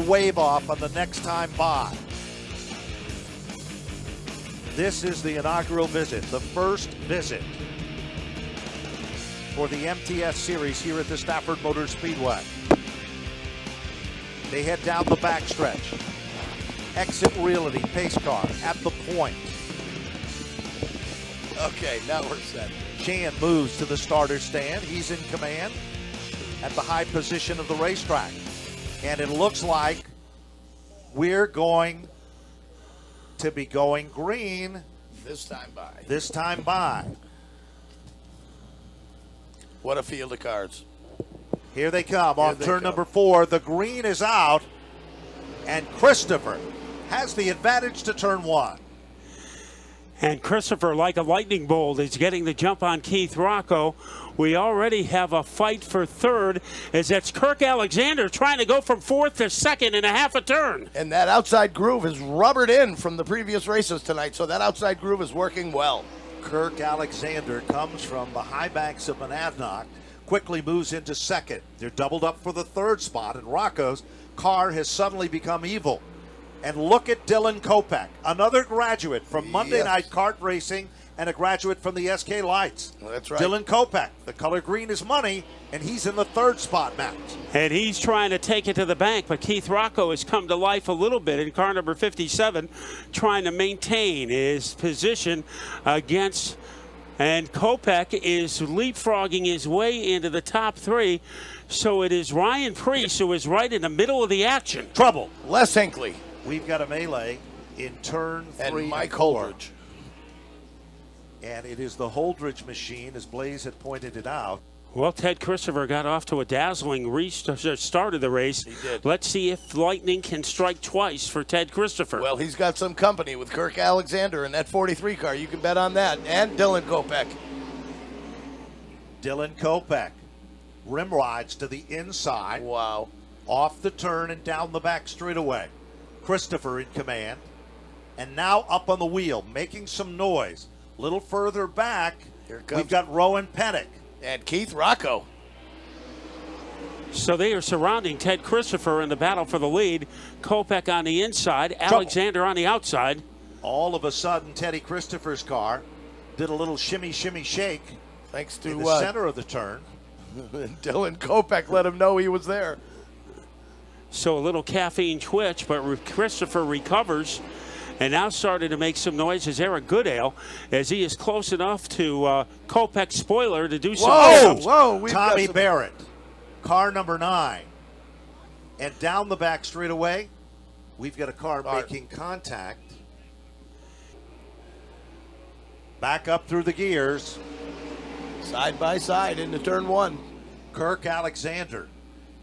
Wave off on the next time by. This is the inaugural visit, the first visit for the MTS series here at the Stafford Motor Speedway. They head down the backstretch. Exit Realty pace car at the point. Okay, now we're set. Shan moves to the starter stand. He's in command at the high position of the racetrack. And it looks like we're going to be going green This time by. What a field of cars. Here they come on turn number 4. The green is out, and Christopher has the advantage to turn 1. And Christopher, like a lightning bolt, is getting the jump on Keith Rocco. We already have a fight for third, as that's Kirk Alexander trying to go from fourth to second in a half a turn. And that outside groove is rubbered in from the previous races tonight, so that outside groove is working well. Kirk Alexander comes from the high banks of Monadnock, quickly moves into second. They're doubled up for the third spot, and Rocco's car has suddenly become evil. And look at Dylan Kopech, another graduate from Monday Night Kart Racing and a graduate from the SK Lights. Well, that's right. Dylan Kopech, the color green is money, and he's in the third spot, Matt. And he's trying to take it to the bank, but Keith Rocco has come to life a little bit in car number 57, trying to maintain his position against, and Kopech is leapfrogging his way into the top 3. So it is Ryan Preece who is right in the middle of the action. Trouble. Les Hinckley. We've got a melee in turn 3 and Mike and 4. Holdridge. And it is the Holdridge machine, as Blaze had pointed it out. Well, Ted Christopher got off to a dazzling start of the race. He did. Let's see if lightning can strike twice for Ted Christopher. Well, he's got some company with Kirk Alexander in that 43 car. You can bet on that. And Dylan Kopech. Dylan Kopech rim rides to the inside. Wow. Off the turn and down the back straightaway. Christopher in command. And now up on the wheel, making some noise. A little further back, Here comes. we've got Rowan Pennick. And Keith Rocco. So they are surrounding Ted Christopher in the battle for the lead. Kopech on the inside, Alexander on the outside. All of a sudden, Teddy Christopher's car did a little shimmy, shimmy, shake Thanks to in the center of the turn. Dylan Kopech let him know he was there. So a little caffeine twitch, but Christopher recovers and now started to make some noise as Eric Goodale, as he is close enough to Kopech's spoiler to do some damage. Whoa. Tommy Barrett, car number 9. And down the back straightaway, we've got a car making contact. Back up through the gears. Side by side into turn 1. Kirk Alexander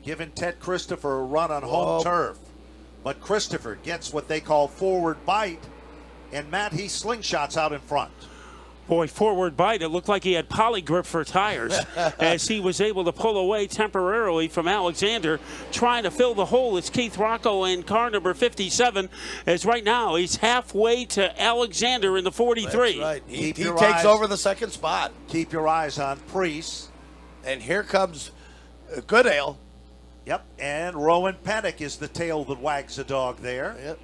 giving Ted Christopher a run on home turf. But Christopher gets what they call forward bite. And Matt, he slingshots out in front. Boy, forward bite. It looked like he had poly grip for tires as he was able to pull away temporarily from Alexander, trying to fill the hole. It's Keith Rocco in car number 57, as right now he's halfway to Alexander in the 43. That's right. He Keep takes over the second spot. Keep your eyes on Preece. And here comes Goodale. Yep, and Rowan Pennick is the tail that wags the dog there. Yep.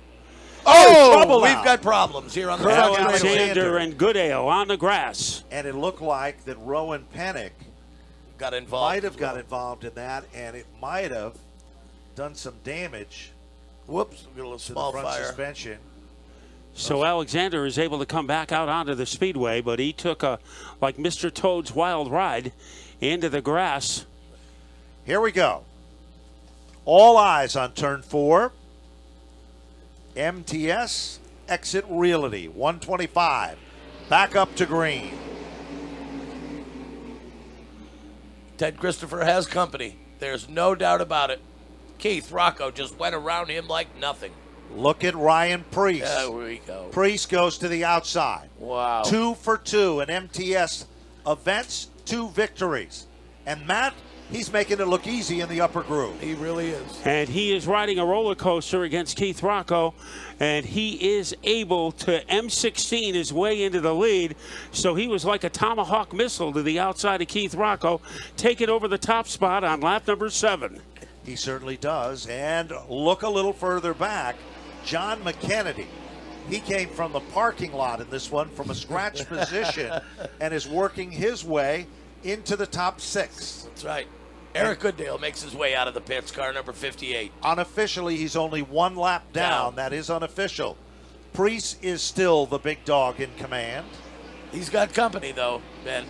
trouble we've out. got problems here on the Kirk front Alexander and Goodale on the grass. And it looked like that Rowan Pennick got involved. might have got involved in that, and it might have done some damage Whoops, we got a little to the small front fire. suspension. So Alexander is able to come back out onto the speedway, but he took a, like Mr. Toad's wild ride, into the grass. Here we go. All eyes on turn 4. MTS Exit Realty, 125. Back up to green. Ted Christopher has company. There's no doubt about it. Keith Rocco just went around him like nothing. Look at Ryan Preece. There we go. Preece goes to the outside. Wow. 2 for 2 in MTS events, 2 victories. And Matt, he's making it look easy in the upper groove. He really is. And he is riding a roller coaster against Keith Rocco, and he is able to M16 his way into the lead. So he was like a Tomahawk missile to the outside of Keith Rocco, taking over the top spot on lap number 7. He certainly does. And look a little further back. John McKennedy. He came from the parking lot in this one from a scratch position and is working his way into the top 6. That's right. Eric Goodale makes his way out of the pits, car number 58. Unofficially, he's only 1 lap down. That is unofficial. Preece is still the big dog in command. He's got company, though, Ben.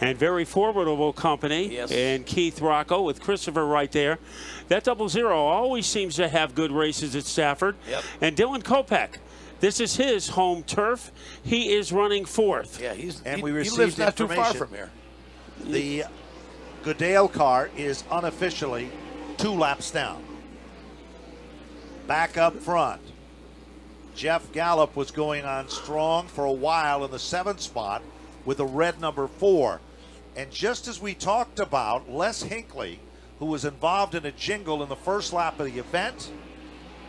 And very formidable company. Yes. And Keith Rocco with Christopher right there. That 00 always seems to have good races at Stafford. Yep. And Dylan Kopech, this is his home turf. He is running 4th. Yeah, We he received lives not too far information. from here. The Goodale car is unofficially 2 laps down. Back up front, Jeff Gallup was going on strong for a while in the 7th spot with a red number 4. And just as we talked about, Les Hinckley, who was involved in a jingle in the first lap of the event,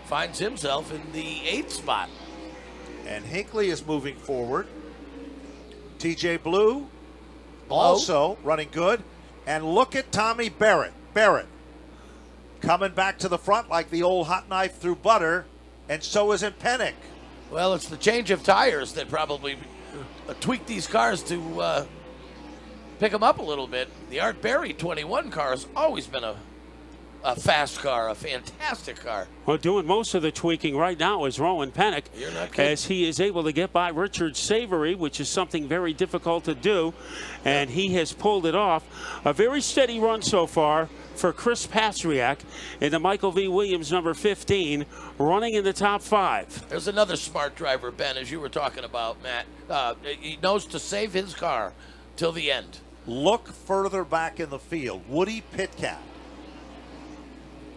Finds himself in the 8th spot. and Hinckley is moving forward. TJ Blue also running good. And look at Tommy Barrett. Barrett coming back to the front like the old hot knife through butter, and so is Pennick. Well, it's the change of tires that probably tweaked these cars to pick them up a little bit. The Art Berry 21 car has always been a fast car, a fantastic car. Well, doing most of the tweaking right now is Rowan Pennick. You're not kidding. As he is able to get by Richard Savory, which is something very difficult to do, and he has pulled it off. A very steady run so far for Chris Pastriak in the Michael V. Williams number 15, running in the top 5. There's another smart driver, Ben, as you were talking about, Matt. He knows to save his car till the end. Look further back in the field. Woody Pitcat.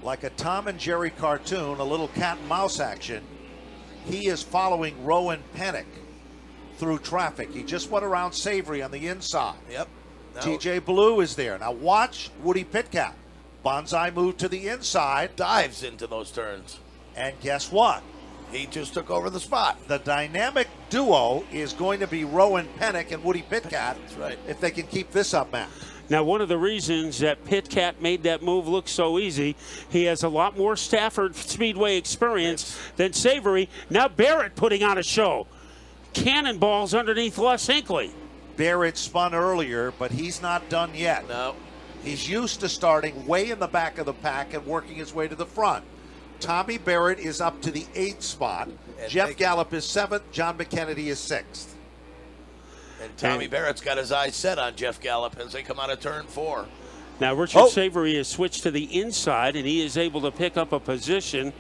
Like a Tom and Jerry cartoon, a little cat and mouse action. He is following Rowan Pennick through traffic. He just went around Savory on the inside. Yep. TJ Blue is there. Now watch Woody Pitcat. Bonsai moved to the inside. Dives into those turns. And guess what? He just took over the spot. The dynamic duo is going to be Rowan Pennick and Woody Pitcat. That's right. If they can keep this up, Matt. Now, one of the reasons that Pitcat made that move look so easy, he has a lot more Stafford Speedway experience than Savory. Now Barrett putting on a show. Cannonballs underneath Les Hinckley. Barrett spun earlier, but he's not done yet. No. He's used to starting way in the back of the pack and working his way to the front. Tommy Barrett is up to the 8th spot. And Jeff Gallup is 7th. John McKennedy is 6th. And Tommy Barrett's got his eyes set on Jeff Gallup as they come out of turn 4. Now, Richard Savory has switched to the inside, and he is able to pick up a position,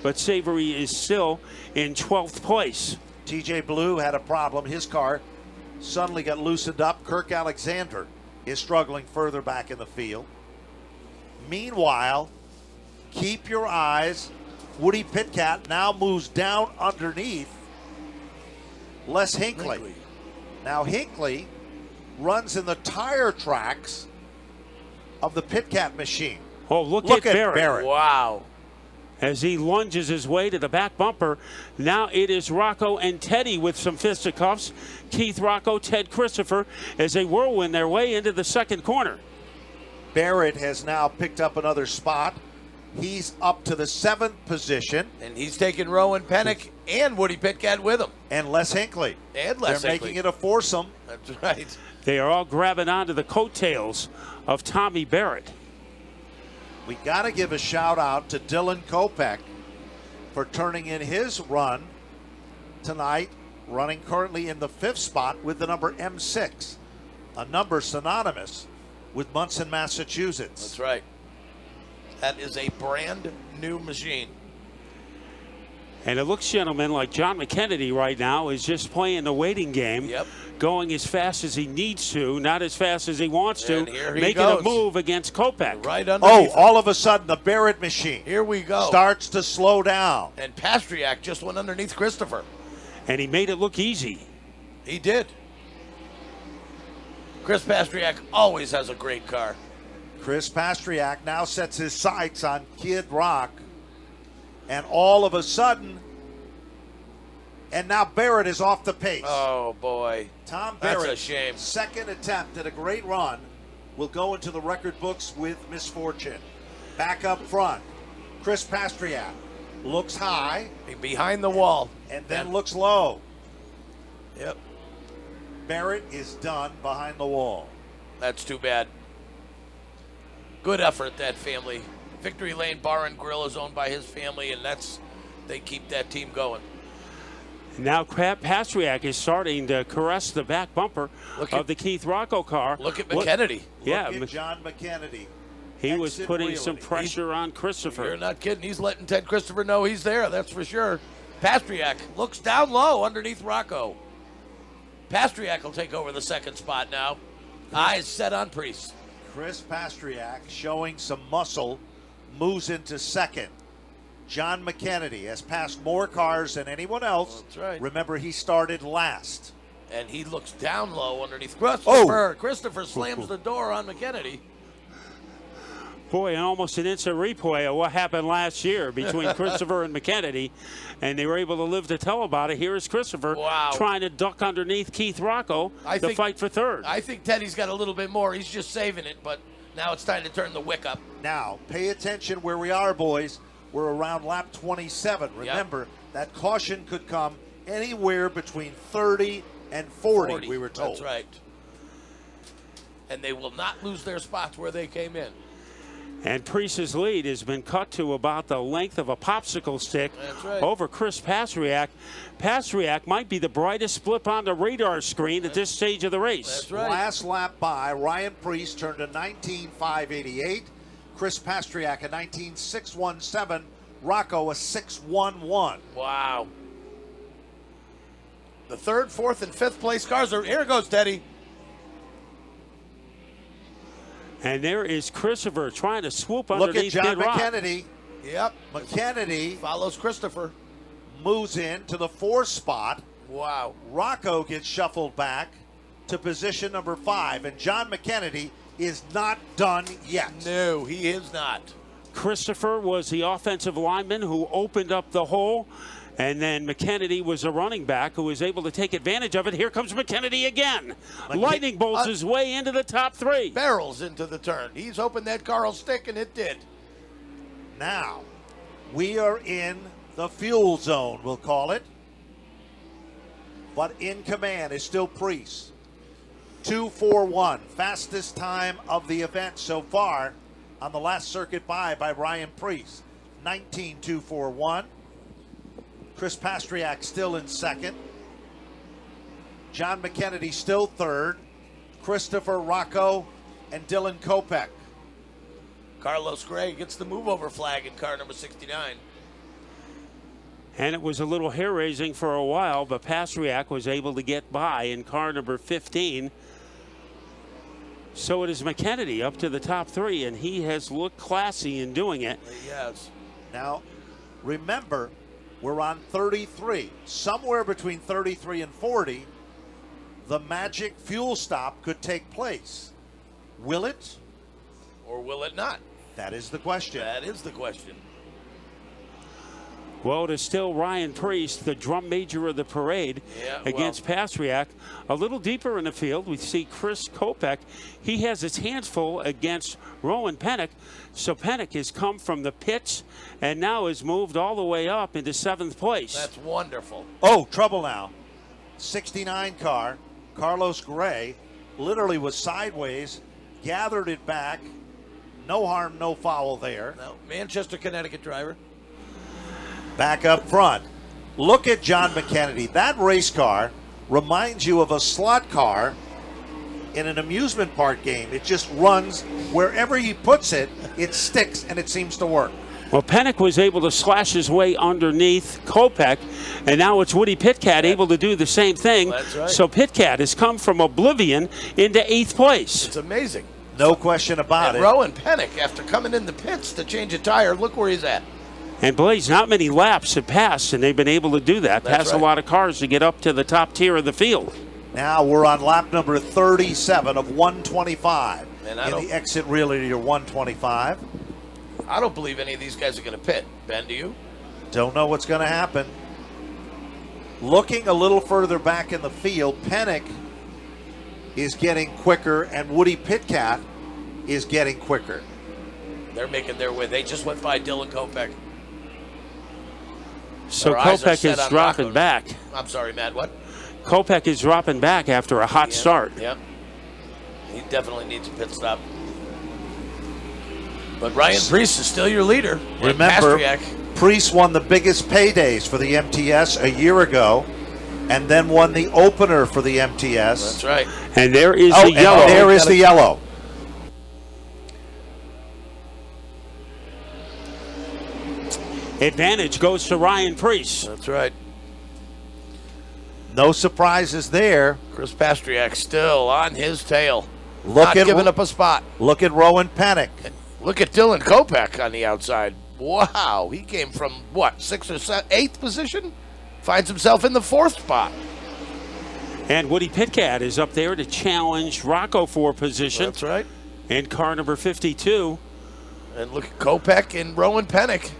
but Savory is still in 12th place. TJ Blue had a problem. His car suddenly got loosened up. Kirk Alexander is struggling further back in the field. Meanwhile, keep your eyes. Woody Pitcat now moves down underneath Les Hinckley. Now Hinckley runs in the tire tracks of the Pitcat machine. Oh, look at Barrett. Wow. As he lunges his way to the back bumper. Now it is Rocco and Teddy with some fisticuffs. Keith Rocco, Ted Christopher, as they whirlwind their way into the second corner. Barrett has now picked up another spot. He's up to the 7th position. And he's taking Rowan Pennick and Woody Pitcat with him. And Les Hinckley. And Les They're Hinckley. making it a foursome. That's right. They are all grabbing onto the coattails of Tommy Barrett. We got to give a shout out to Dylan Kopech for turning in his run tonight, running currently in the 5th spot with the number M6, a number synonymous with Munson, Massachusetts. That's right. That is a brand new machine. And it looks, gentlemen, like John McKennedy right now is just playing the waiting game. Yep. Going as fast as he needs to, not as fast as he wants And to. here he making goes. a move against Kopech. Right underneath. All of a sudden, the Barrett machine Here we go. starts to slow down. And Pastriak just went underneath Christopher. And he made it look easy. He did. Chris Pastriak always has a great car. Chris Pastriak now sets his sights on Kid Rock. And all of a sudden, and now Barrett is off the pace. Oh, boy. Tom That's Barrett, a shame. second attempt at a great run, will go into the record books with misfortune. Back up front, Chris Pastriak looks high Behind the wall. and then looks low. Yep. Barrett is done behind the wall. That's too bad. Good effort, that family. Victory Lane Bar and Grill is owned by his family, and they keep that team going. Now Pastriak is starting to caress the back bumper of the Keith Rocco car. Look at McKennedy. Look at John McKennedy. He was putting some pressure on Christopher. You're not kidding. He's letting Ted Christopher know he's there, that's for sure. Pastriak looks down low underneath Rocco. Pastriak will take over the second spot now. Eyes set on Priest. Chris Pastriak showing some muscle, moves into second. John McKennedy has passed more cars than anyone else. That's right. Remember, he started last. And he looks down low underneath Christopher. Oh. Christopher slams the door on McKennedy. Boy, and almost an instant replay of what happened last year between Christopher and McKennedy, and they were able to live to tell about it. Here is Christopher trying to duck underneath Keith Rocco to fight for third. I think Teddy's got a little bit more. He's just saving it, but now it's time to turn the wick up. Now, pay attention where we are, boys. We're around lap 27. Remember, that caution could come anywhere between 30 and 40, we were told. That's right. And they will not lose their spots where they came in. And Priest's lead has been cut to about the length of a popsicle stick over Chris Pastriak. Pastriak might be the brightest blip on the radar screen at this stage of the race. That's right. Last lap by, Ryan Priest turned a 19.588. Chris Pastriak a 19.617. Rocco a 6.11. Wow. The third, fourth, and fifth place cars are. Here goes Teddy. And there is Christopher trying to swoop underneath Look at John Kid Rock. McKennedy. Yep. McKennedy follows Christopher. Moves in to the fourth spot. Wow. Rocco gets shuffled back to position number 5. And John McKennedy is not done yet. No, he is not. Christopher was the offensive lineman who opened up the hole. And then McKennedy was a running back who was able to take advantage of it. Here comes McKennedy again. Lightning bolts his way into the top 3. Barrels into the turn. He's hoping that car will stick, and it did. Now, we are in the fuel zone, we'll call it. But in command is still Priest. 2:41, fastest time of the event so far on the last circuit by Ryan Priest. 19.241. Chris Pastriak still in second. John McKennedy still third. Christopher Rocco and Dylan Kopech. Carlos Gray gets the move over flag in car number 69. And it was a little hair-raising for a while, but Pastriak was able to get by in car number 15. So it is McKennedy up to the top 3, and he has looked classy in doing it. He has. Now, remember, we're on 33. Somewhere between 33 and 40, the magic fuel stop could take place. Will it? Or will it not? That is the question. That is the question. Well, it is still Ryan Priest, the drum major of the parade, against Pastriak. A little deeper in the field, we see Chris Kopech. He has his hands full against Rowan Pennock. So Pennock has come from the pits and now has moved all the way up into 7th place. That's wonderful. Oh, trouble now. 69 car, Carlos Gray, literally was sideways, gathered it back. No harm, no foul there. No, Manchester, Connecticut driver. Back up front. Look at John McKennedy. That race car reminds you of a slot car in an amusement park game. It just runs wherever he puts it, it sticks and it seems to work. Well, Pennock was able to slash his way underneath Kopech, and now it's Woody Pitkat able to do the same thing. That's right. So Pitkat has come from oblivion into 8th place. It's amazing. No question about it. Rowan Pennock, after coming in the pits to change a tire, look where he's at. And Blaze, not many laps have passed, and they've been able to do that. That's Pass right. a lot of cars to get up to the top tier of the field. Now we're on lap number 37 of 125. And in the exit really to 125. I don't believe any of these guys are going to pit. Ben, do you? Don't know what's going to happen. Looking a little further back in the field, Pennock is getting quicker and Woody Pitkat is getting quicker. They're making their way. They just went by Dylan Kopech. So Their eyes are Kopech set is on dropping Rocco. back. I'm sorry, Matt. What? Kopech is dropping back after a hot start. Yep. He definitely needs a pit stop. But Ryan Preece is still your leader. And Remember, Pastriak, Preece won the biggest paydays for the MTS a year ago, and then won the opener for the MTS. that's right. And there is Oh, the and yellow. there is the yellow. Advantage goes to Ryan Preece. That's right. No surprises there. Chris Pastriak still on his tail. Look Not at giving up a spot. Look at Rowan Panic. Look at Dylan Kopech on the outside. Wow, he came from what, 6th or 8th position? Finds himself in the 4th spot. And Woody Pitkat is up there to challenge Rocco for position. That's right. And car number 52. And look at Kopech and Rowan Panic.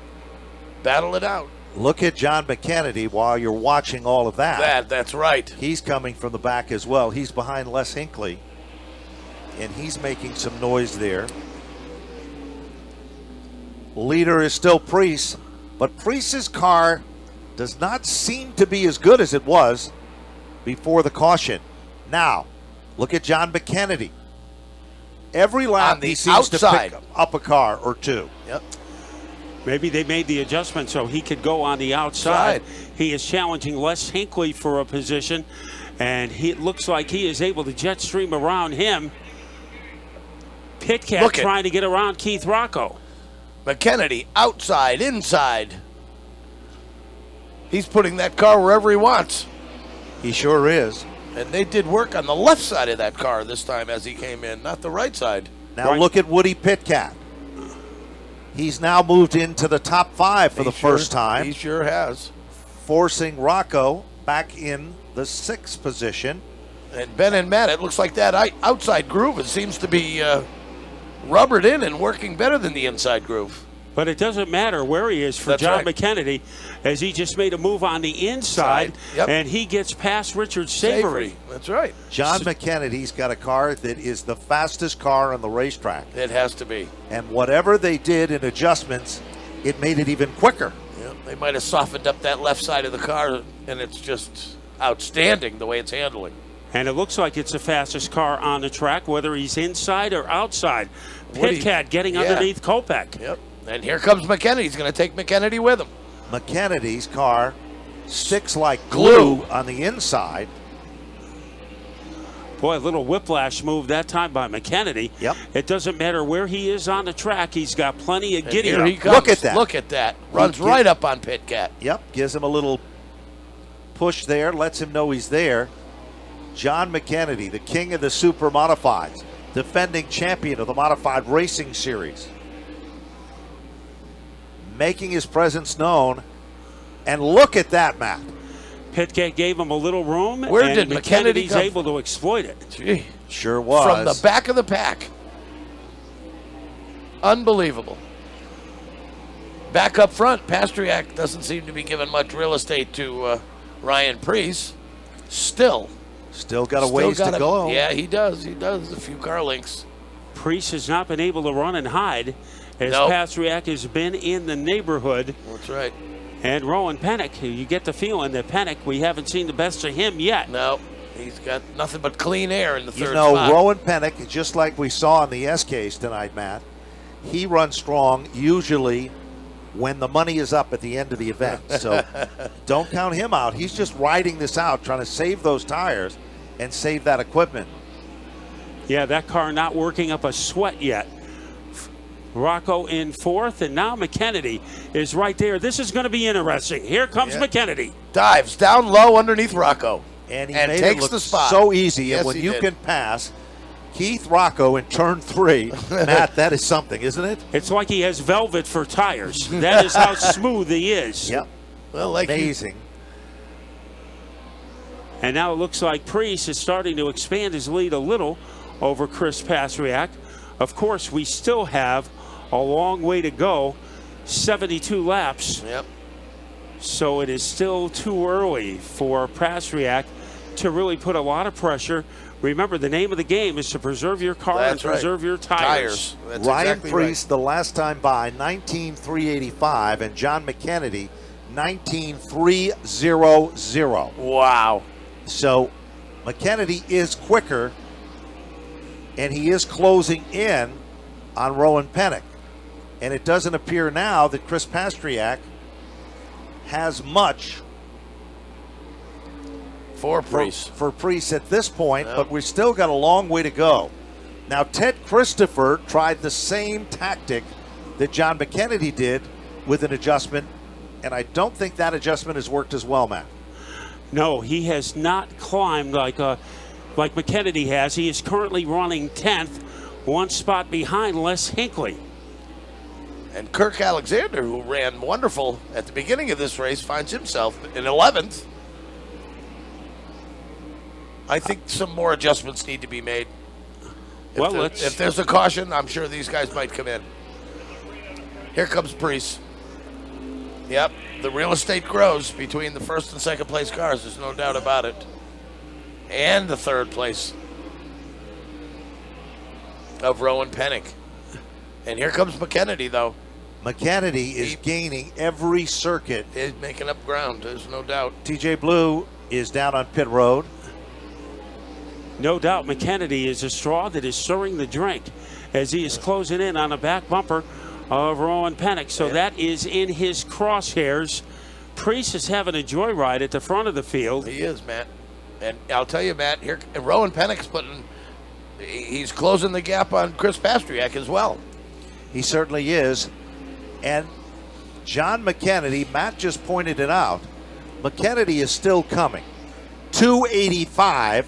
Battle it out. Look at John McKennedy while you're watching all of that. That's right. He's coming from the back as well. He's behind Les Hinckley, and he's making some noise there. Leader is still Preece, but Preece's car does not seem to be as good as it was before the caution. Now, look at John McKennedy. Every lap On the he seems outside. to pick up a car or two. Yep. Maybe they made the adjustment so he could go on the outside. He is challenging Les Hinckley for a position, and it looks like he is able to jet stream around him. Pitkat trying to get around Keith Rocco. McKennedy outside, inside. He's putting that car wherever he wants. He sure is. And they did work on the left side of that car this time as he came in, not the right side. Now look at Woody Pitkat. He's now moved into the top 5 for the first time. He sure has. Forcing Rocco back in the 6th position. And Ben and Matt, it looks like that outside groove, it seems to be rubbered in and working better than the inside groove. But it doesn't matter where he is for That's John right. McKennedy, as he just made a move on the inside, Yep. and he gets past Richard Savory. That's right. John McKennedy's got a car that is the fastest car on the racetrack. It has to be. And whatever they did in adjustments, it made it even quicker. Yeah, they might have softened up that left side of the car, and it's just outstanding the way it's handling. And it looks like it's the fastest car on the track, whether he's inside or outside. Pitkat getting underneath Kopech. Yep. And here comes McKennedy. He's going to take McKennedy with him. McKennedy's car sticks like glue on the inside. Boy, a little whiplash move that time by McKennedy. Yep. It doesn't matter where he is on the track. He's got plenty of giddy Here he up. comes. Look at that. Look at that. Runs right up on Pitkat. Yep, gives him a little push there, lets him know he's there. John McKennedy, the king of the super modifieds, defending champion of the Modified Racing Series, making his presence known. And look at that, Matt. Pitkat gave him a little room. Where and did McKennedy McKennedy's come able to exploit it. Gee. Sure was. From the back of the pack. Unbelievable. Back up front, Pastriak doesn't seem to be giving much real estate to Ryan Preece. Still got a ways to go. Yeah, he does. He does. A few car links. Preece has not been able to run and hide as Nope. Pastriak has been in the neighborhood. That's right. And Rowan Panic, you get the feeling that Panic, we haven't seen the best of him yet. No, he's got nothing but clean air in the third You know, spot. Rowan Penick, just like we saw in the S case tonight, Matt, he runs strong usually when the money is up at the end of the event. So don't count him out. He's just riding this out, trying to save those tires and save that equipment. Yeah, that car not working up a sweat yet. Rocco in 4th, and now McKennedy is right there. This is going to be interesting. Here comes McKennedy. Dives down low underneath Rocco. And he And made takes it look the spot. so easy. Yes, and when he you did. can pass Keith Rocco in turn 3, Matt, that is something, isn't it? It's like he has velvet for tires. That is how smooth he is. Yep. Well, like amazing. And now it looks like Preece is starting to expand his lead a little over Chris Pastriak. Of course, we still have a long way to go, 72 laps. Yep. So it is still too early for Pastriak to really put a lot of pressure Remember, the name of the game is to preserve your car That's and right. preserve your tires. That's Ryan exactly Preece, the last time by, 19,385, and John McKennedy, 19,300. Wow. So McKennedy is quicker, and he is closing in on Rowan Pennock. And it doesn't appear now that Chris Pastriak has much For Preece. for Preece at this point, but we've still got a long way to go. Now, Ted Christopher tried the same tactic that John McKennedy did with an adjustment, and I don't think that adjustment has worked as well, Matt. No, he has not climbed like McKennedy has. He is currently running 10th, one spot behind Les Hinckley. And Kirk Alexander, who ran wonderful at the beginning of this race, finds himself in 11th. I think some more adjustments need to be made. If there's a caution, I'm sure these guys might come in. Here comes Preece. Yep, the real estate grows between the first and second place cars. There's no doubt about it. And the third place of Rowan Pennock. And here comes McKennedy, though. McKennedy is gaining every circuit. He's making up ground, there's no doubt. TJ Blue is down on pit road. No doubt McKennedy is a straw that is stirring the drink as he is closing in on a back bumper of Rowan Pennock. So that is in his crosshairs. Preece is having a joyride at the front of the field. He is, Matt. And I'll tell you, Matt, here Rowan Pennock's he's closing the gap on Chris Pastriak as well. He certainly is. And John McKennedy, Matt just pointed it out, McKennedy is still coming. 285,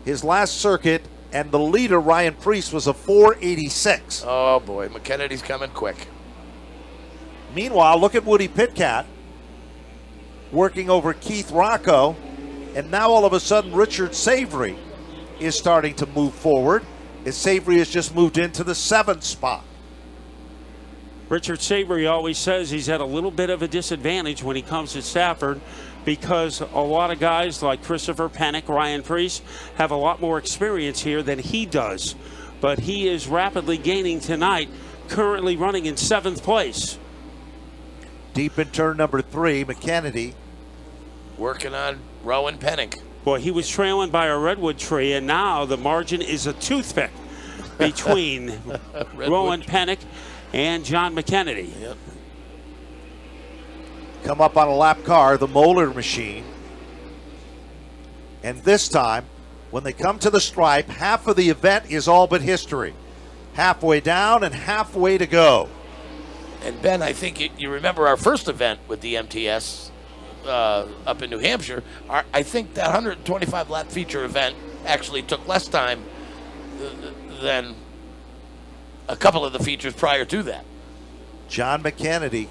his last circuit, and the leader, Ryan Preece, was a 486. Oh, boy, McKennedy's coming quick. Meanwhile, look at Woody Pitkat working over Keith Rocco, and now all of a sudden Richard Savory is starting to move forward as Savory has just moved into the 7th spot. Richard Savory always says he's at a little bit of a disadvantage when he comes to Stafford because a lot of guys like Christopher Pennock, Ryan Preece have a lot more experience here than he does. But he is rapidly gaining tonight, currently running in 7th place. Deep in turn number 3, McKennedy working on Rowan Pennock. Boy, he was trailing by a redwood tree, and now the margin is a toothpick between Rowan Pennock and John McKennedy. Yep. come up on a lap car, the Moeller machine. And this time, when they come to the stripe, half of the event is all but history. Halfway down and halfway to go. And Ben, I think you remember our first event with the MTS up in New Hampshire. I think that 125 lap feature event actually took less time than a couple of the features prior to that. John McKennedy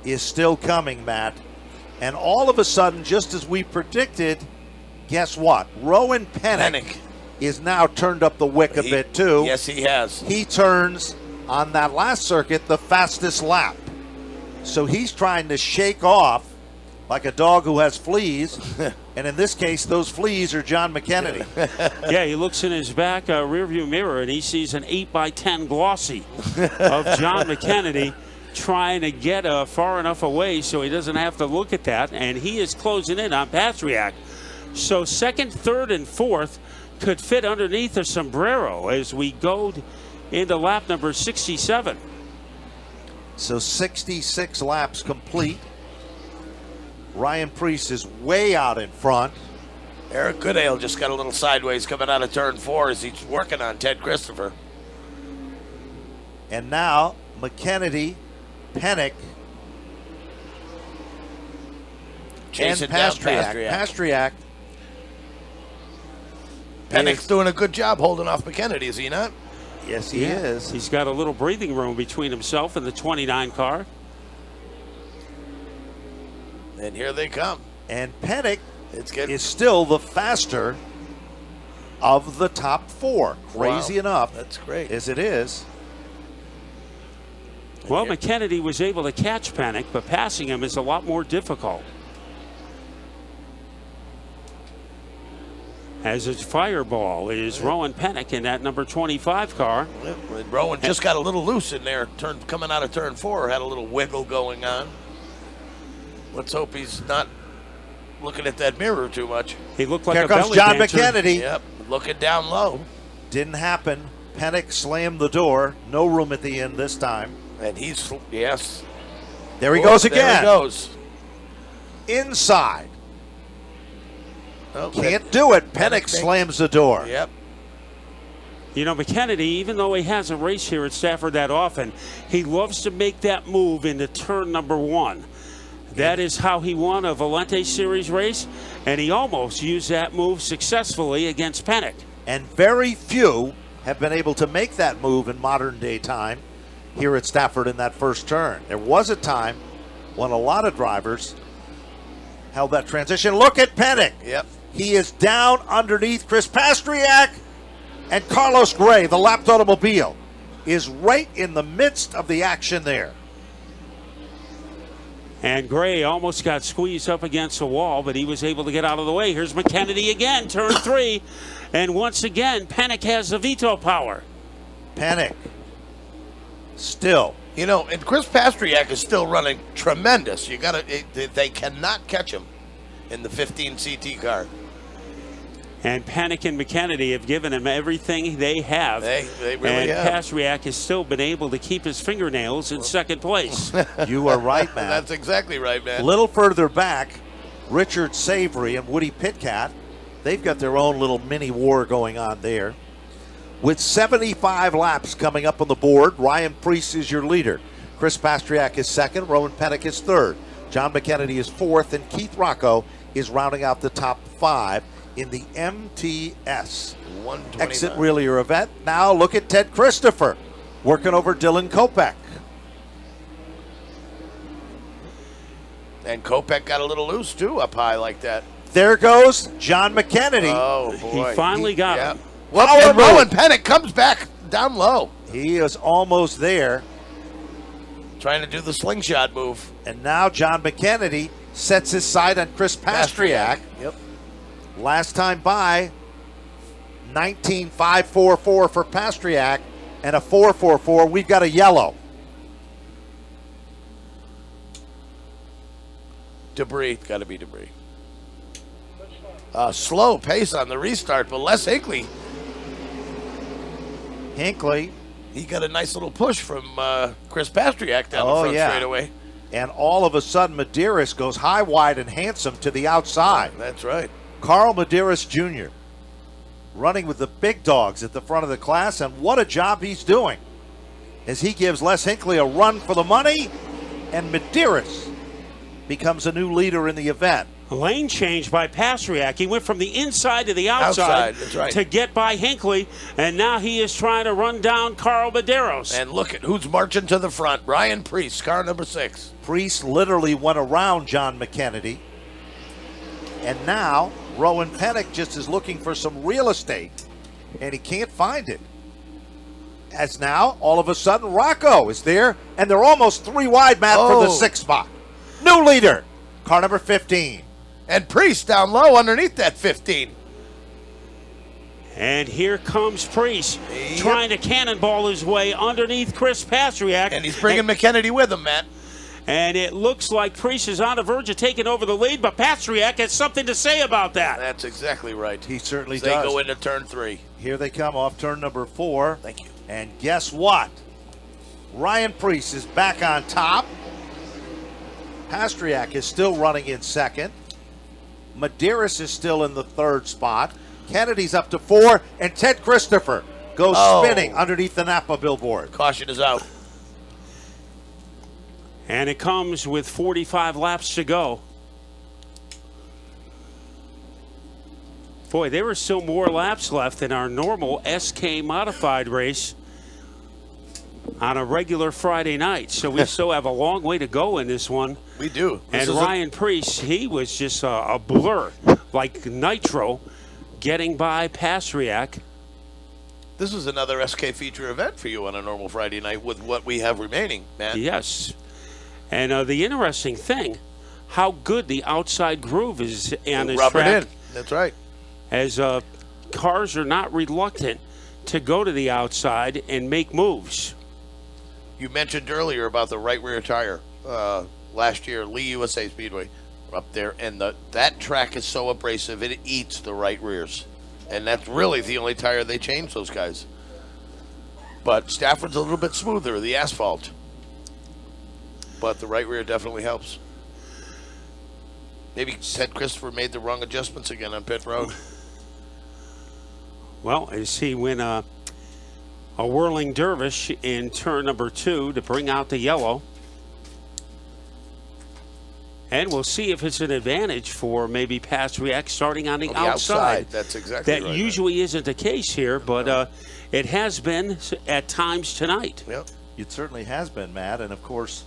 is still coming, Matt. And all of a sudden, just as we predicted, guess what? Rowan Pennock is now turned up the wick a bit too. Yes, he has. He turns on that last circuit the fastest lap. So he's trying to shake off like a dog who has fleas. And in this case, those fleas are John McKennedy. Yeah, he looks in his back rearview mirror and he sees an 8x10 glossy of John McKennedy trying to get far enough away so he doesn't have to look at that. And he is closing in on Pastriak. So second, third, and fourth could fit underneath a sombrero as we go into lap number 67. So 66 laps complete. Ryan Preece is way out in front. Eric Goodale just got a little sideways coming out of turn 4 as he's working on Ted Christopher. And now McKennedy, Pennock, Chasing and down Pastriak. Pastriak. Pennock's doing a good job holding off McKennedy, is he not? Yes, he is. He's got a little breathing room between himself and the 29 car. And here they come. And Pennock It's is still the faster of the top four. Crazy Wow. enough. That's great. As it is. Well, McKennedy was able to catch Pennock, but passing him is a lot more difficult. as its fireball is Rowan Pennick in that number 25 car. Rowan just got a little loose in there, coming out of turn 4, had a little wiggle going on. Let's hope he's not looking at that mirror too much. He looked like Here a comes belly John dancer. McKennedy. Yep, looking down low. Didn't happen. Pennick slammed the door. No room at the end this time. And he's, yes. There he goes again. There he goes. Inside. Oh, Can't do it. Pennick slams the door. Yep. You know, McKennedy, even though he hasn't raced here at Stafford that often, he loves to make that move into turn number 1. That is how he won a Valente Series race, and he almost used that move successfully against Pennick. And very few have been able to make that move in modern day time here at Stafford in that first turn. There was a time when a lot of drivers held that transition. Look at Pennick. Yep. He is down underneath Chris Pastriak, and Carlos Gray, the lapped automobile, is right in the midst of the action there. And Gray almost got squeezed up against the wall, but he was able to get out of the way. Here's McKennedy again, turn 3. And once again, Pennick has the veto power. Pennick still. You know, and Chris Pastriak is still running tremendous. They cannot catch him in the 15 CT car. And Pennick and McKennedy have given him everything they have. They really and have. Pastriak has still been able to keep his fingernails in second place. You are right, man. That's exactly right, man. A little further back, Richard Savory and Woody Pitcat, they've got their own little mini war going on there. With 75 laps coming up on the board, Ryan Preece is your leader. Chris Pastriak is second, Rowan Pennick is third. John McKennedy is fourth, and Keith Rocco is rounding out the top 5 in the MTS 129. exit wheelier event. Now look at Ted Christopher working over Dylan Kopech. And Kopech got a little loose, too, up high like that. There goes John McKennedy. Oh, boy. He finally got him. Well, Rowan Pennick comes back down low. He is almost there. Trying to do the slingshot move. And now John McKennedy sets his sight on Chris Pastriak. Yep. Last time by, 19.544 for Pastriak and a 4.44. We've got a yellow. Debris. Got to be debris. Slow pace on the restart, but Les Hinckley, he got a nice little push from Chris Pastriak down the front straightaway. And all of a sudden, Medeiros goes high, wide, and handsome to the outside. That's right. Carl Medeiros Jr. running with the big dogs at the front of the class, and what a job he's doing as he gives Les Hinckley a run for the money, and Medeiros becomes a new leader in the event. Lane change by Pastriak. He went from the inside to the outside, that's right, to get by Hinckley, and now he is trying to run down Carl Medeiros. And look at who's marching to the front. Ryan Preece, car number 6. Preece literally went around John McKennedy. And now Rowan Pennick just is looking for some real estate, and he can't find it. As now, all of a sudden, Rocco is there, and they're almost 3 wide, Matt, for the 6th spot. New leader, car number 15. And Preece down low underneath that 15. And here comes Preece trying to cannonball his way underneath Chris Pastriak. And he's bringing McKennedy with him, Matt. And it looks like Preece is on the verge of taking over the lead, but Pastriak has something to say about that. That's exactly right. He certainly They does. go into turn 3. Here they come off turn number 4. Thank you. And guess what? Ryan Preece is back on top. Pastriak is still running in second. Medeiros is still in the 3rd spot. Kennedy's up to 4, and Ted Christopher goes spinning underneath the Napa billboard. Caution is out. And it comes with 45 laps to go. Boy, there were still more laps left in our normal SK modified race on a regular Friday night. So we still have a long way to go in this one. We do. And Ryan Preece, he was just a blur, like Nitro, getting by Pastriak. This is another SK feature event for you on a normal Friday night with what we have remaining, man. Yes. And the interesting thing, how good the outside groove is on this Rubbered track. in. That's right. as cars are not reluctant to go to the outside and make moves. You mentioned earlier about the right rear tire. Last year, Lee USA Speedway up there, and that track is so abrasive it eats the right rears, and that's really the only tire they change, those guys. But Stafford's a little bit smoother, the asphalt, but the right rear definitely helps. Maybe Ted Christopher made the wrong adjustments again on pit road. Well, I see when a whirling dervish in turn number 2 to bring out the yellow. And we'll see if it's an advantage for maybe Pastriak starting on the outside. That's exactly right. That usually isn't the case here, but it has been at times tonight. Yep. It certainly has been, Matt. And, of course,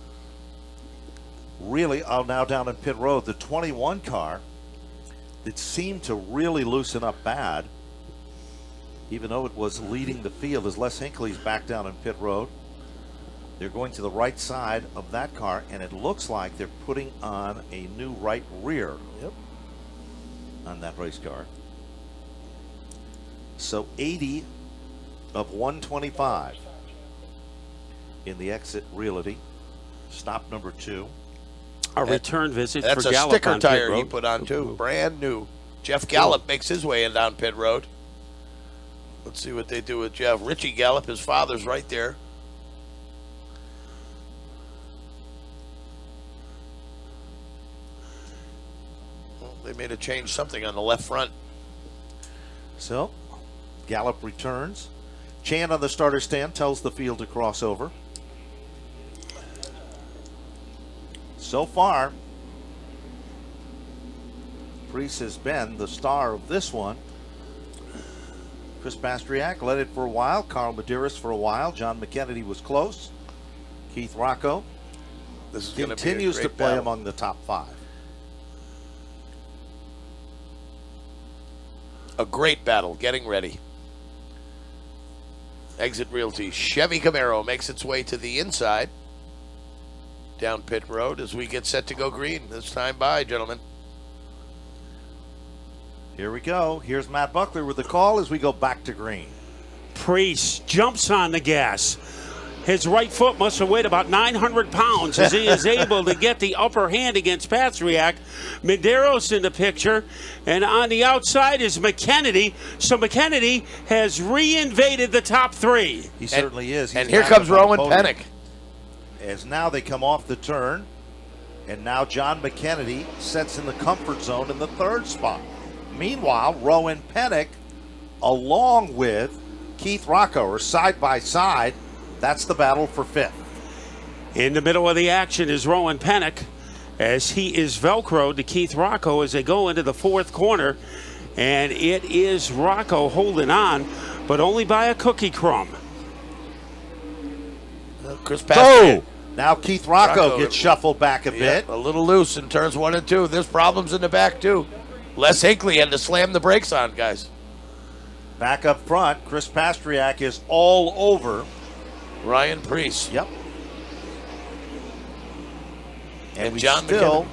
really, now down in pit road, the 21 car that seemed to really loosen up bad, even though it was leading the field, as Les Hinckley's back down in pit road. They're going to the right side of that car, and it looks like they're putting on a new right rear on that race car. So 80 of 125 in the exit realty. Stop number 2. A return visit that's for Gallup. That's a sticker on pit tire road. he put on, too. Brand new. Jeff Gallup makes his way in down pit road. Let's see what they do with Jeff. Richie Gallup, his father's right there. They made a change something on the left front. So, Gallup returns. Chan on the starter stand tells the field to cross over. So far, Priest has been the star of this one. Chris Pastriak led it for a while. Carl Medeiros for a while. John McKennedy was close. Keith Rocco continues to play among the top 5. A great battle, getting ready. Exit Realty. Chevy Camaro makes its way to the inside. Down pit road as we get set to go green. This time by, gentlemen. Here we go. Here's Matt Buckler with the call as we go back to green. Priest jumps on the gas. His right foot must have weighed about 900 pounds as he is able to get the upper hand against Pastriak. Medeiros in the picture, and on the outside is McKennedy. So McKennedy has reinvaded the top 3. He certainly is. And here comes Rowan Pennick. As now they come off the turn, and now John McKennedy sets in the comfort zone in the 3rd spot. Meanwhile, Rowan Pennick, along with Keith Rocco, are side by side. That's the battle for 5th. In the middle of the action is Rowan Pennick as he is Velcroed to Keith Rocco as they go into the 4th corner. And it is Rocco holding on, but only by a cookie crumb. Chris Pastriak. Now Keith Rocco gets shuffled back a bit. A little loose in turns 1 and 2. There's problems in the back, too. Les Hinckley had to slam the brakes on, guys. Back up front, Chris Pastriak is all over Ryan Priest. Yep. And we John still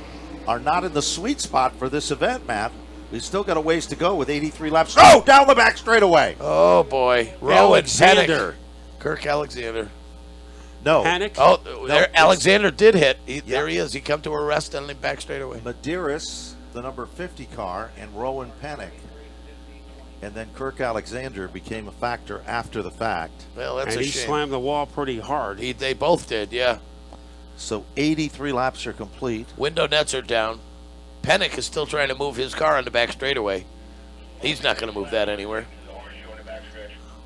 are not in the sweet spot for this event, Matt. We've still got a ways to go with 83 laps. Oh, down the back straightaway. Oh, boy. Rowan Pennick. Kirk Alexander. No. Panic. Oh, there, Alexander did hit. There he is. He come to a rest on the back straightaway. Medeiros, the number 50 car, and Rowan Pennick. And then Kirk Alexander became a factor after the fact. Well, that's and a he shame. slammed the wall pretty hard. They both did, yeah. So 83 laps are complete. Window nets are down. Pennick is still trying to move his car on the back straightaway. He's not going to move that anywhere.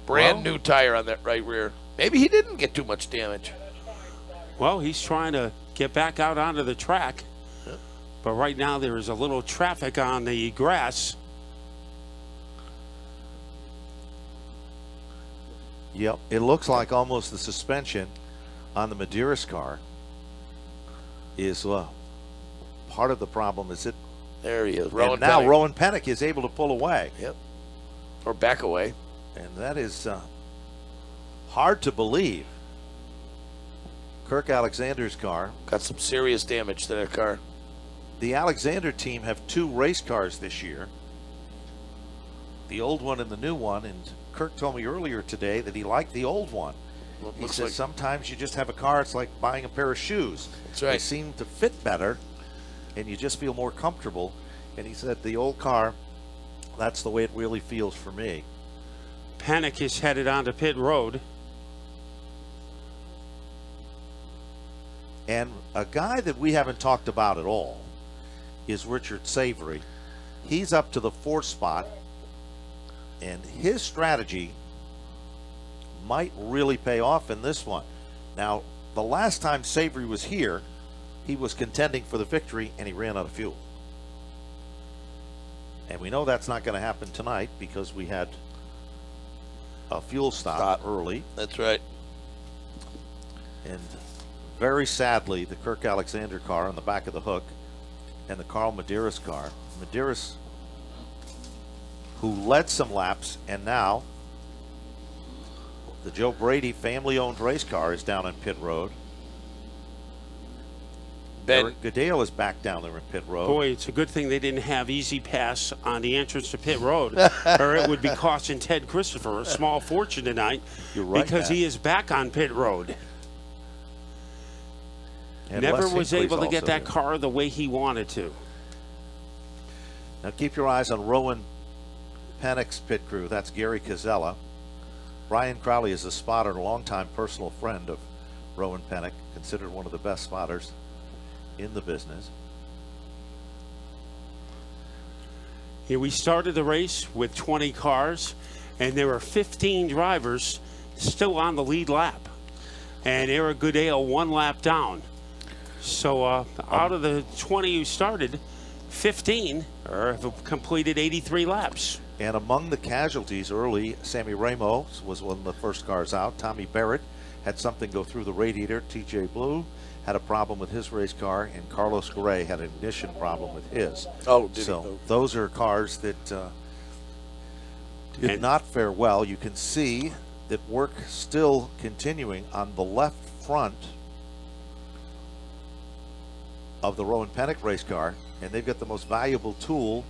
Brand new tire on that right rear. Maybe he didn't get too much damage. Well, he's trying to get back out onto the track. Yep. But right now there is a little traffic on the grass. Yep, it looks like almost the suspension on the Medeiros car is part of the problem. Is it? There he is. Rowan Pennick is able to pull away. Yep. Or back away. And that is hard to believe. Kirk Alexander's car. Got some serious damage to that car. The Alexander team have 2 race cars this year. the old one and the new one, and Kirk told me earlier today that he liked the old one. Well, He looks says like- sometimes you just have a car, it's like buying a pair of shoes. That's right. They seem to fit better, and you just feel more comfortable. And he said the old car, that's the way it really feels for me. Panic is headed onto pit road. And a guy that we haven't talked about at all is Richard Savory. He's up to the 4th spot, and his strategy might really pay off in this one. Now, the last time Savory was here, he was contending for the victory, and he ran out of fuel. And we know that's not going to happen tonight because we had a fuel stop early. That's right. And very sadly, the Kirk Alexander car on the back of the hook and the Carl Medeiros car. Medeiros, who led some laps, and now the Joe Brady family-owned race car is down in pit road. Ben, Eric Goodale is back down there in pit road. Boy, it's a good thing they didn't have Easy Pass on the entrance to pit road, or it would be costing Ted Christopher a small fortune tonight. You're right, because Matt. he is back on pit road. And Never Les was Hinckley's able to get also that there. car the way he wanted to. Now keep your eyes on Rowan Panick's pit crew. That's Gary Cazella. Brian Crowley is a spotter and a longtime personal friend of Rowan Panick, considered one of the best spotters in the business. Here we started the race with 20 cars, and there were 15 drivers still on the lead lap. And Eric Goodale 1 lap down. So out of the 20 who started, 15 have completed 83 laps. And among the casualties early, Sammy Ramos was one of the first cars out. Tommy Barrett had something go through the radiator. TJ Blue had a problem with his race car, and Carlos Gray had an ignition problem with his. Oh, did he? So Oh. those are cars that did not fare well. You can see that work still continuing on the left front of the Rowan Panic race car, and they've got the most valuable tool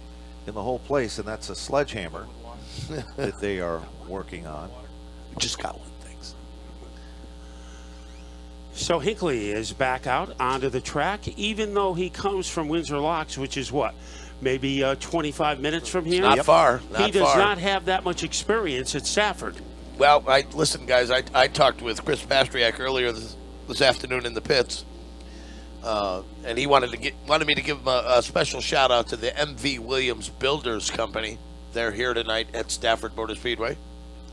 in the whole place, and that's a sledgehammer that they are working on. just got one, thanks. So Hinckley is back out onto the track, even though he comes from Windsor Locks, which is what, maybe 25 minutes from here? Not far. Not He does far. not have that much experience at Stafford. Well, listen, guys. I talked with Chris Pastriak earlier this afternoon in the pits, and he wanted me to give him a special shout out to the MV Williams Builders Company. They're here tonight at Stafford Motor Speedway,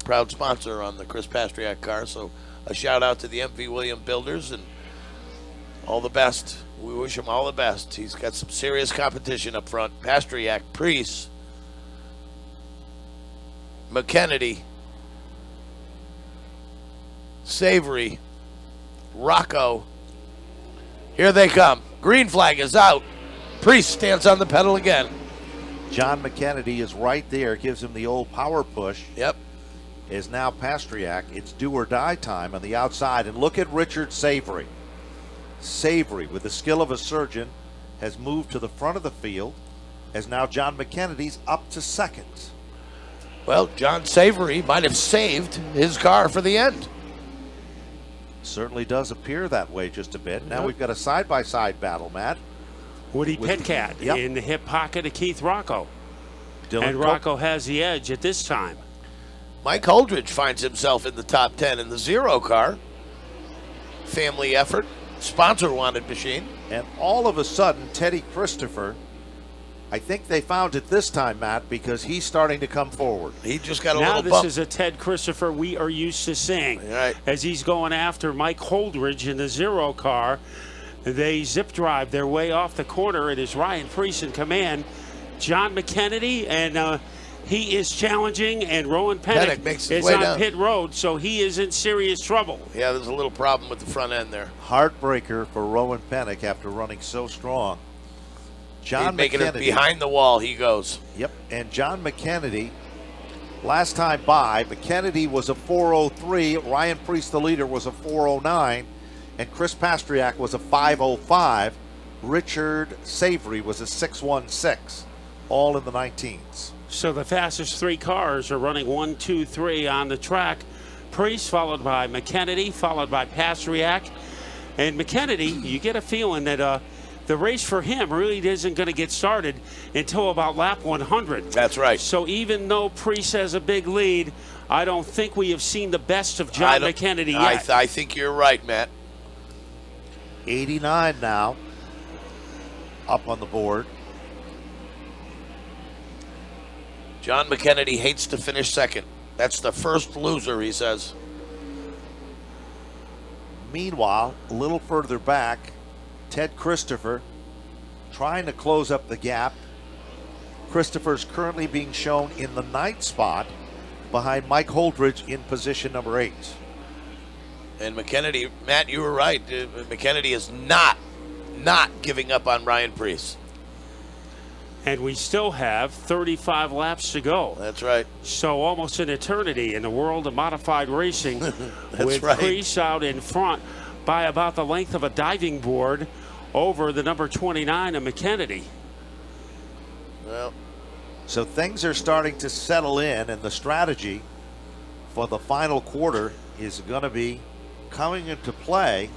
proud sponsor on the Chris Pastriak car. So a shout out to the MV Williams Builders and all the best. We wish him all the best. He's got some serious competition up front. Pastriak, Priest, McKennedy, Savory, Rocco. Here they come. Green flag is out. Priest stands on the pedal again. John McKennedy is right there, gives him the old power push. Yep. Is now Pastriak. It's do or die time on the outside. And look at Richard Savory. Savory, with the skill of a surgeon, has moved to the front of the field, as now John McKennedy's up to second. Well, John Savory might have saved his car for the end. Certainly does appear that way just a bit. Now Yep. we've got a side-by-side battle, Matt. Woody With- Pitcat Yep. in the hip pocket of Keith Rocco. Dylan And Rocco has the edge at this time. Mike Holdridge finds himself in the top 10 in the Zero car. Family effort, sponsor-wanted machine. And all of a sudden, Teddy Christopher, I think they found it this time, Matt, because he's starting to come forward. He just got a Now little this bump. is a Ted Christopher we are used to seeing. Right. As he's going after Mike Holdridge in the Zero car. They zip drive their way off the corner. It is Ryan Priest in command. John McKennedy, and he is challenging, and Rowan Panic Panic makes his is way on down. pit road, so he is in serious trouble. Yeah, there's a little problem with the front end there. Heartbreaker for Rowan Panic after running so strong. John He's making it McKennedy. behind the wall, he goes. Yep, and John McKennedy, last time by, McKennedy was a 403, Ryan Priest, the leader, was a 409, and Chris Pastriak was a 505. Richard Savory was a 616, all in the 19s. So the fastest 3 cars are running 1, 2, 3 on the track. Priest, followed by McKennedy, followed by Pastriak. And McKennedy, you get a feeling that the race for him really isn't going to get started until about lap 100. That's right. So even though Priest has a big lead, I don't think we have seen the best of John McKennedy yet. I think you're right, Matt. 89 now up on the board. John McKennedy hates to finish second. That's the first loser, he says. Meanwhile, a little further back, Ted Christopher trying to close up the gap. Christopher's currently being shown in the 9th spot behind Mike Holdridge in position number 8. And McKennedy, Matt, you were right. McKennedy is not giving up on Ryan Priest. And we still have 35 laps to go. That's right. So almost an eternity in the world of modified racing. With right. Priest out in front by about the length of a diving board over the number 29 of McKennedy. Well, so things are starting to settle in, and the strategy for the final quarter is going to be coming into play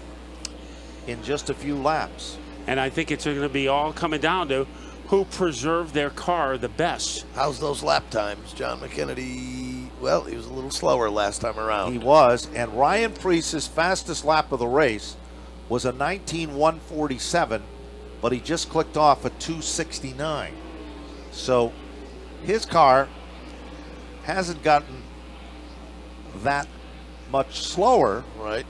in just a few laps. And I think it's going to be all coming down to who preserved their car the best. how's those lap times? John McKennedy, well, he was a little slower last time around. He was, and Ryan Priest's fastest lap of the race was a 19:147, but he just clicked off a 2:69. So his car hasn't gotten that much slower Right.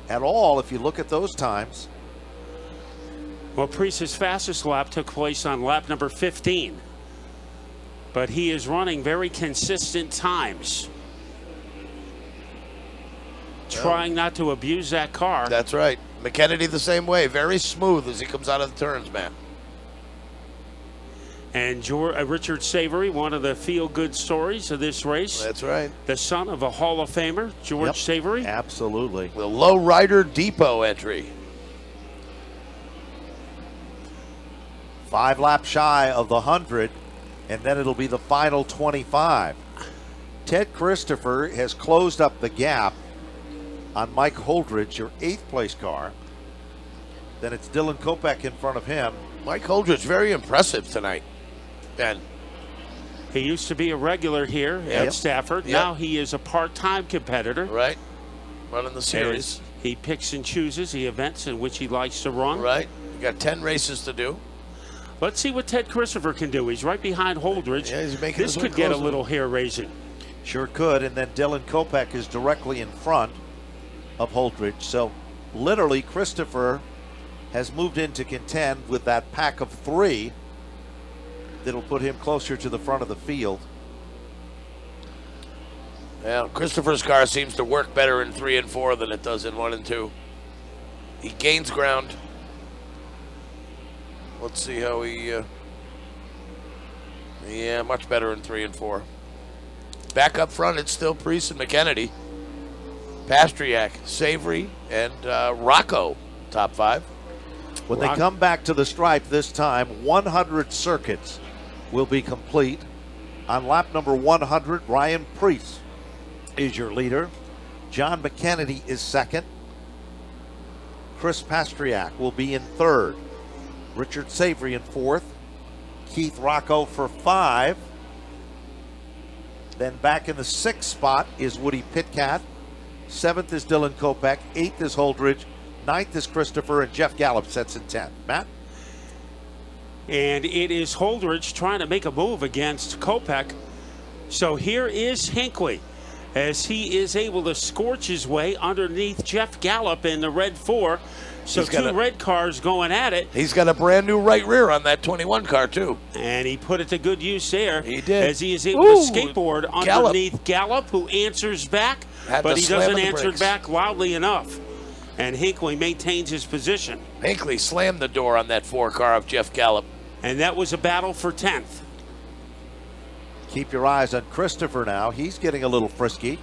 at all if you look at those times. Well, Priest's fastest lap took place on lap number 15. But he is running very consistent times. Trying not to abuse that car. That's right. McKennedy the same way. Very smooth as he comes out of the turns, man. And Richard Savory, one of the feel-good stories of this race. That's right. The son of a Hall of Famer, George Savory. Absolutely. The Low Rider Depot entry. 5 laps shy of the 100, and then it'll be the final 25. Ted Christopher has closed up the gap on Mike Holdridge, your 8th place car. Then it's Dylan Kopech in front of him. Mike Holdridge, very impressive tonight, Ben. He used to be a regular here at Stafford. Yep. Now he is a part-time competitor. Right. Running the series. He picks and chooses the events in which he likes to run. Right. You got 10 races to do. Let's see what Ted Christopher can do. He's right behind Holdridge. Yeah, he's making this his way could get a closer. little hair-raising. Sure could, and then Dylan Kopech is directly in front of Holdridge. So literally Christopher has moved in to contend with that pack of 3 that'll put him closer to the front of the field. Yeah, Christopher's car seems to work better in 3 and 4 than it does in 1 and 2. He gains ground. Let's see how he. Yeah, much better in 3 and 4. Back up front, it's still Priest and McKennedy, Pastriak, Savory, and Rocco, top 5. When they come back to the stripe this time, 100 circuits will be complete. On lap number 100, Ryan Priest is your leader. John McKennedy is second. Chris Pastriak will be in third. Richard Savory in fourth. Keith Rocco for 5. Then back in the 6th spot is Woody Pitkat. 7th is Dylan Kopech. 8th is Holdridge. 9th is Christopher, and Jeff Gallup sets in 10th. Matt? And it is Holdridge trying to make a move against Kopech. So here is Hinckley as he is able to scorch his way underneath Jeff Gallup in the red 4. So 2 red cars going at it. He's got a brand new right rear on that 21 car, too. And he put it to good use there. He did. As he is able to skateboard underneath Gallup, who answers back, but he doesn't answer back loudly enough. And Hinckley maintains his position. Hinckley slammed the door on that 4 car of Jeff Gallup. And that was a battle for 10th. Keep your eyes on Christopher now. He's getting a little frisky.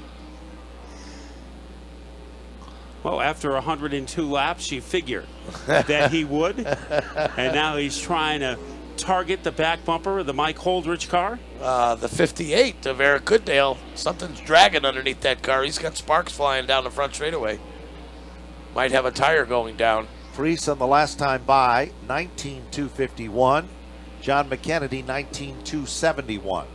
Well, after 102 laps, you figure that he would. And now he's trying to target the back bumper of the Mike Holdridge car? The 58 of Eric Goodale. Something's dragging underneath that car. He's got sparks flying down the front straightaway. Might have a tire going down. Preece on the last time by, 19,251. John McKennedy, 19,271.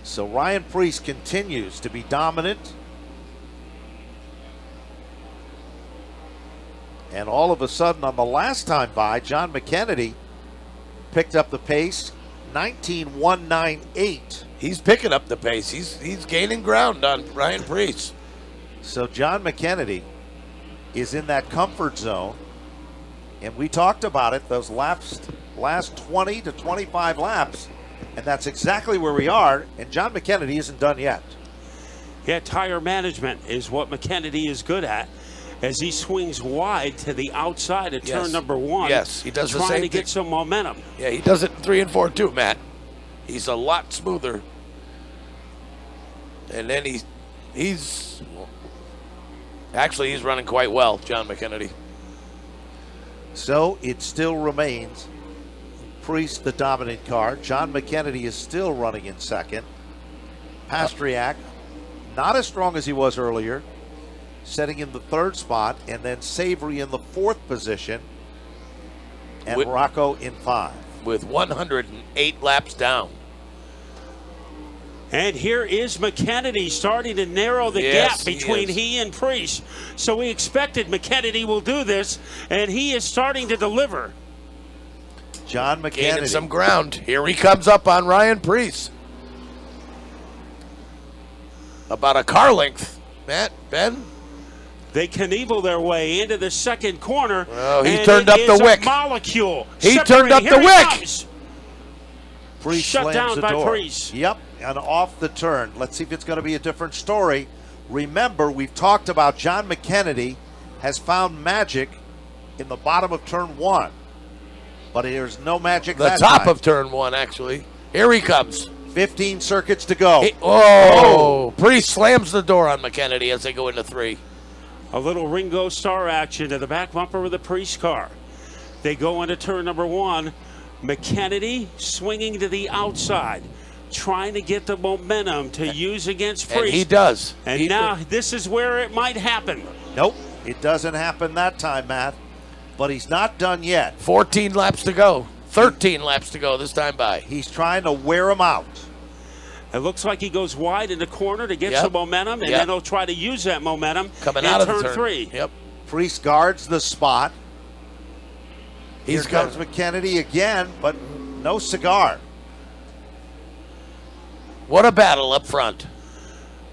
So Ryan Preece continues to be dominant. And all of a sudden, on the last time by, John McKennedy picked up the pace, 19,198. He's picking up the pace. He's gaining ground on Ryan Preece. So John McKennedy is in that comfort zone. And we talked about it, those last 20 to 25 laps. And that's exactly where we are. And John McKennedy isn't done yet. Yeah, tire management is what McKennedy is good at. As he swings wide to the outside of turn number 1. Yes, he does the same trying to thing. get some momentum. Yeah, he does it in 3 and 4 too, Matt. He's a lot smoother. And then he's running quite well, John McKennedy. So it still remains Preece the dominant car. John McKennedy is still running in second. Pastriak, not as strong as he was earlier, setting in the third spot, and then Savory in the fourth position, and Rocco in 5. With 108 laps down. And here is McKennedy starting to narrow the gap between he and Preece. So we expected McKennedy will do this, and he is starting to deliver. John McKennedy. Gaining some ground. Here he comes up on Ryan Preece. About a car length, Matt, Ben. They Knievel their way into the second corner. Oh, he turned up the wick. Molecule. He turned up the wick. Preece shut down by Preece. Yep, and off the turn. Let's see if it's going to be a different story. Remember, we've talked about John McKennedy has found magic in the bottom of turn 1. But there's no magic that time. The top of turn 1, actually. Here he comes. 15 circuits to go. Preece slams the door on McKennedy as they go into 3. A little Ringo Starr action to the back bumper of the Preece car. They go into turn number 1. McKennedy swinging to the outside, trying to get the momentum to use against Preece. And he does. And this is where it might happen. Nope, it doesn't happen that time, Matt. But he's not done yet. 14 laps to go. 13 laps to go this time by. He's trying to wear him out. It looks like he goes wide in the corner to get some momentum, and then he'll try to use that momentum coming in out of turn the turn 3. Yep. Preece guards the spot. Here comes McKennedy again, but no cigar. What a battle up front.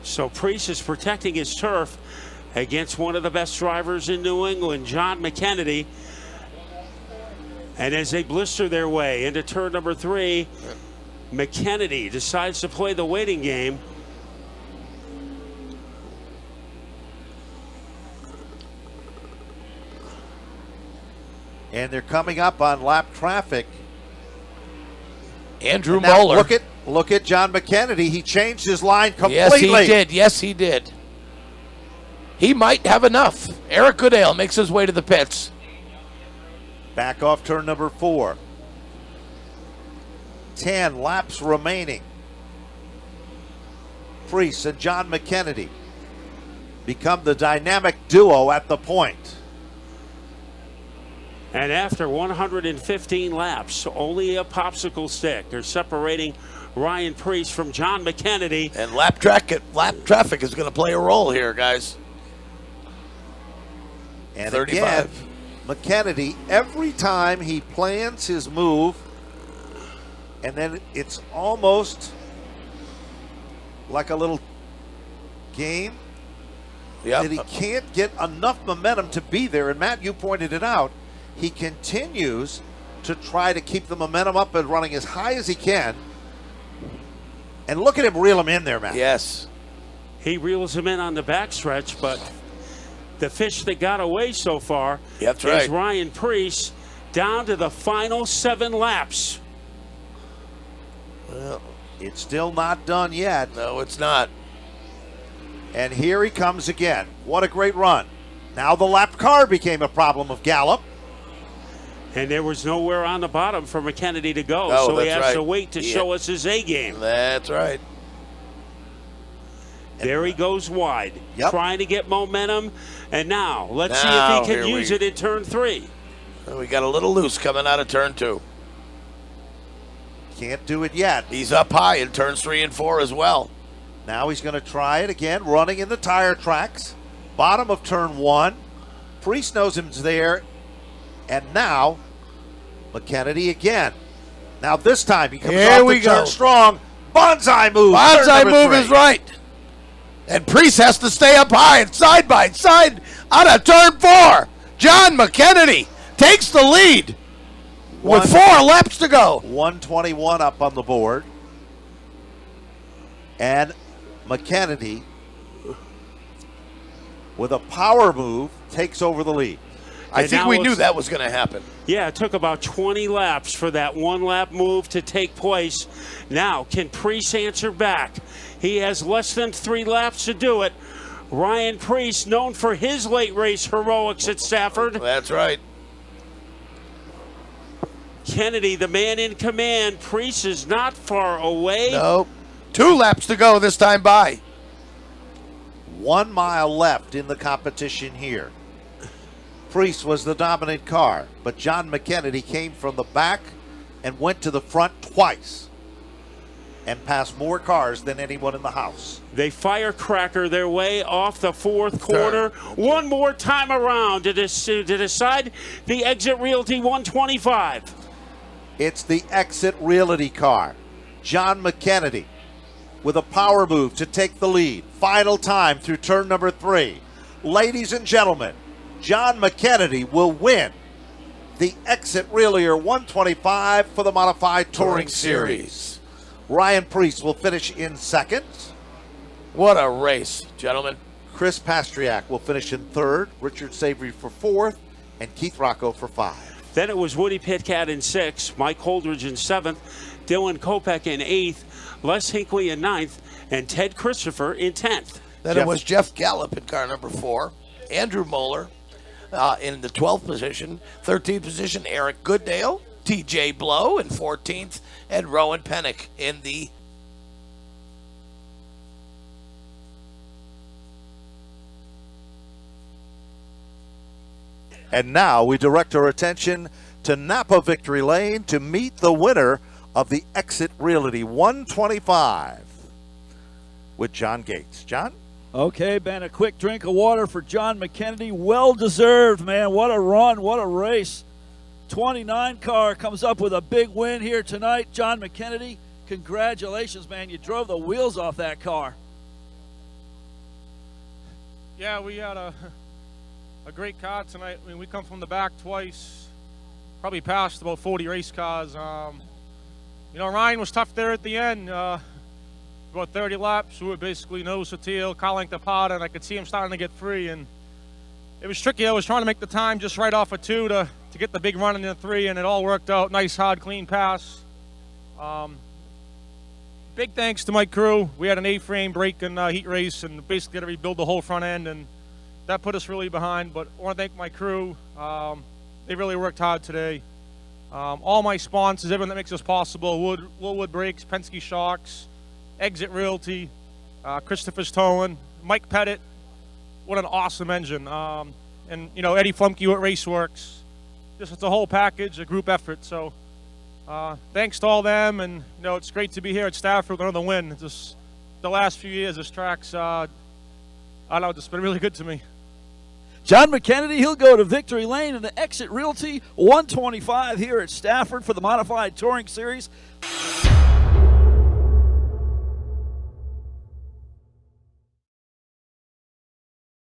So Preece is protecting his turf against one of the best drivers in New England, John McKennedy. And as they blister their way into turn number 3, McKennedy decides to play the waiting game. And they're coming up on lap traffic. Andrew Moeller. Look at John McKennedy. He changed his line completely. Yes, he did. He might have enough. Eric Goodale makes his way to the pits. Back off turn number 4. 10 laps remaining. Preece and John McKennedy become the dynamic duo at the point. And after 115 laps, only a popsicle stick are separating Ryan Preece from John McKennedy. And lap traffic is going to play a role here, guys. And 35. again, McKennedy, every time he plans his move, and then it's almost like a little game that he can't get enough momentum to be there. And Matt, you pointed it out. He continues to try to keep the momentum up and running as high as he can. And look at him reel him in there, Matt. Yes. He reels him in on the backstretch, but the fish that got away so far is Ryan Preece down to the final 7 laps. Well, it's still not done yet. No, it's not. And here he comes again. What a great run. Now the lapped car became a problem of Gallup. And there was nowhere on the bottom for McKennedy to go, Oh, so he that's has to right. wait to show us his A game. That's right. There he goes wide, Yep. trying to get momentum. And now, let's see Now, if he can here use we- it in turn 3. We got a little loose coming out of turn 2. Can't do it yet. He's up high in turns 3 and 4 as well. Now he's going to try it again, running in the tire tracks. Bottom of turn 1. Priest knows him's there. And now, McKennedy again. Now this time he comes Here off we the turn go. strong. Bonsai move. turn Bonsai number move 3. is right. And Priest has to stay up high and side by side out of turn 4. John McKennedy takes the lead with 4 laps to go. 121 up on the board. And McKennedy, with a power move, takes over the lead. I And think now we knew it's- that was going to happen. Yeah, it took about 20 laps for that one-lap move to take place. Now, can Priest answer back? He has less than 3 laps to do it. Ryan Priest, known for his late race heroics at Stafford. That's right. Kennedy, the man in command. Priest is not far away. Nope. 2 laps to go this time by. 1 mile left in the competition here. Priest was the dominant car, but John McKennedy came from the back and went to the front twice and passed more cars than anyone in the house. They firecracker their way off the 4th quarter. One more time around to decide the Exit Realty 125. It's the Exit Realty car. John McKennedy with a power move to take the lead. Final time through turn number 3. Ladies and gentlemen, John McKennedy will win the Exit Realty 125 for the Modified Touring Series. Ryan Priest will finish in second. What a race, gentlemen. Chris Pastriak will finish in third. Richard Savory for 4th. And Keith Rocco for 5. Then it was Woody Pitkat in 6th, Mike Holdridge in 7th, Dylan Kopech in 8th, Les Hinckley in 9th, and Ted Christopher in 10th. Then it was Jeff Gallup in car number 4. Andrew Moeller in the 12th position. 13th position, Eric Goodale. TJ Blow in 14th. And Rowan Pennick in the And now we direct our attention to Napa Victory Lane to meet the winner of the Exit Realty 125 with John Gates. John? Okay, Ben, a quick drink of water for John McKennedy. Well-deserved, man. What a run, what a race. 29 car comes up with a big win here tonight. John McKennedy, congratulations, man. You drove the wheels off that car. Yeah, we had a great car tonight. I mean, we come from the back twice, probably passed about 40 race cars. You know, Ryan was tough there at the end. About 30 laps, we were basically nose to tail, car length apart, and I could see him starting to get free. And it was tricky. I was trying to make the time just right off of 2 to get the big run in the 3, and it all worked out. Nice, hard, clean pass. Big thanks to my crew. We had an A-frame brake and heat race, and basically had to rebuild the whole front end, and that put us really behind. But I want to thank my crew. They really worked hard today. All my sponsors, everyone that makes this possible: Woolwood Brakes, Penske Shocks, Exit Realty, Christopher's Towing, Mike Pettit. What an awesome engine. And, you know, Eddie Flumke at Raceworks. Just it's a whole package, a group effort. So thanks to all them. And, you know, it's great to be here at Stafford with another win. It's just the last few years, this track's, I don't know, it's been really good to me. John McKennedy, he'll go to Victory Lane in the Exit Realty 125 here at Stafford for the Modified Touring Series.